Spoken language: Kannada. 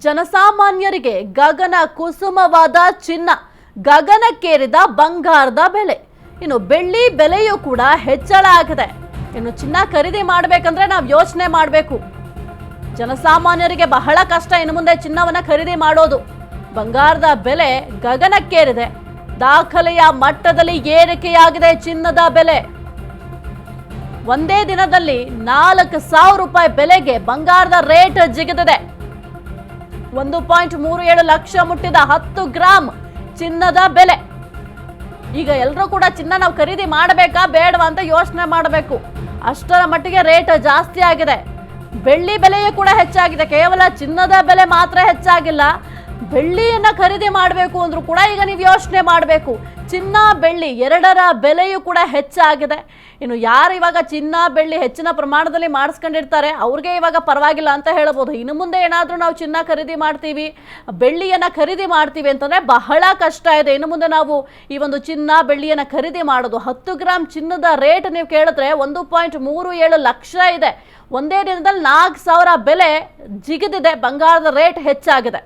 ಜನಸಾಮಾನ್ಯರಿಗೆ ಗಗನ ಕುಸುಮವಾದ ಚಿನ್ನ, ಗಗನಕ್ಕೇರಿದ ಬಂಗಾರದ ಬೆಲೆ. ಇನ್ನು ಬೆಳ್ಳಿ ಬೆಲೆಯೂ ಕೂಡ ಹೆಚ್ಚಳ ಆಗಿದೆ. ಇನ್ನು ಚಿನ್ನ ಖರೀದಿ ಮಾಡಬೇಕಂದ್ರೆ ನಾವು ಯೋಚನೆ ಮಾಡಬೇಕು. ಜನಸಾಮಾನ್ಯರಿಗೆ ಬಹಳ ಕಷ್ಟ ಇನ್ನು ಮುಂದೆ ಚಿನ್ನವನ್ನ ಖರೀದಿ ಮಾಡೋದು. ಬಂಗಾರದ ಬೆಲೆ ಗಗನಕ್ಕೇರಿದೆ. ದಾಖಲೆಯ ಮಟ್ಟದಲ್ಲಿ ಏರಿಕೆಯಾಗಿದೆ ಚಿನ್ನದ ಬೆಲೆ. ಒಂದೇ ದಿನದಲ್ಲಿ 4,000 ರೂಪಾಯಿ ಬೆಲೆಗೆ ಬಂಗಾರದ ರೇಟ್ ಜಿಗಿದಿದೆ. 1.37 ಲಕ್ಷ ಮುಟ್ಟಿದ 10 ಗ್ರಾಂ ಚಿನ್ನದ ಬೆಲೆ. ಈಗ ಎಲ್ಲರೂ ಕೂಡ ಚಿನ್ನ ನಾವು ಖರೀದಿ ಮಾಡಬೇಕಾ ಬೇಡವಾ ಅಂತ ಯೋಚನೆ ಮಾಡಬೇಕು. ಅಷ್ಟರ ಮಟ್ಟಿಗೆ ರೇಟ್ ಜಾಸ್ತಿ ಆಗಿದೆ. ಬೆಳ್ಳಿ ಬೆಲೆಯೂ ಕೂಡ ಹೆಚ್ಚಾಗಿದೆ. ಕೇವಲ ಚಿನ್ನದ ಬೆಲೆ ಮಾತ್ರ ಹೆಚ್ಚಾಗಿಲ್ಲ, ಬೆಳ್ಳಿಯನ್ನ ಖರೀದಿ ಮಾಡಬೇಕು ಅಂದ್ರೂ ಕೂಡ ಈಗ ನೀವು ಯೋಚನೆ ಮಾಡಬೇಕು. ಚಿನ್ನ ಬೆಳ್ಳಿ ಎರಡರ ಬೆಲೆಯೂ ಕೂಡ ಹೆಚ್ಚಾಗಿದೆ. ಇನ್ನು ಯಾರು ಇವಾಗ ಚಿನ್ನ ಬೆಳ್ಳಿ ಹೆಚ್ಚಿನ ಪ್ರಮಾಣದಲ್ಲಿ ಮಾಡಿಸ್ಕೊಂಡಿರ್ತಾರೆ ಅವ್ರಿಗೆ ಇವಾಗ ಪರವಾಗಿಲ್ಲ ಅಂತ ಹೇಳ್ಬೋದು. ಇನ್ನು ಮುಂದೆ ಏನಾದರೂ ನಾವು ಚಿನ್ನ ಖರೀದಿ ಮಾಡ್ತೀವಿ, ಬೆಳ್ಳಿಯನ್ನ ಖರೀದಿ ಮಾಡ್ತೀವಿ ಅಂತಂದ್ರೆ ಬಹಳ ಕಷ್ಟ ಇದೆ. ಇನ್ನು ಮುಂದೆ ನಾವು ಈ ಒಂದು ಚಿನ್ನ ಬೆಳ್ಳಿಯನ್ನ ಖರೀದಿ ಮಾಡೋದು. 10 ಗ್ರಾಂ ಚಿನ್ನದ ರೇಟ್ ನೀವು ಕೇಳಿದ್ರೆ 1.37 ಲಕ್ಷ ಇದೆ. ಒಂದೇ ದಿನದಲ್ಲಿ 4,000 ಬೆಲೆ ಜಿಗಿದಿದೆ. ಬಂಗಾರದ ರೇಟ್ ಹೆಚ್ಚಾಗಿದೆ.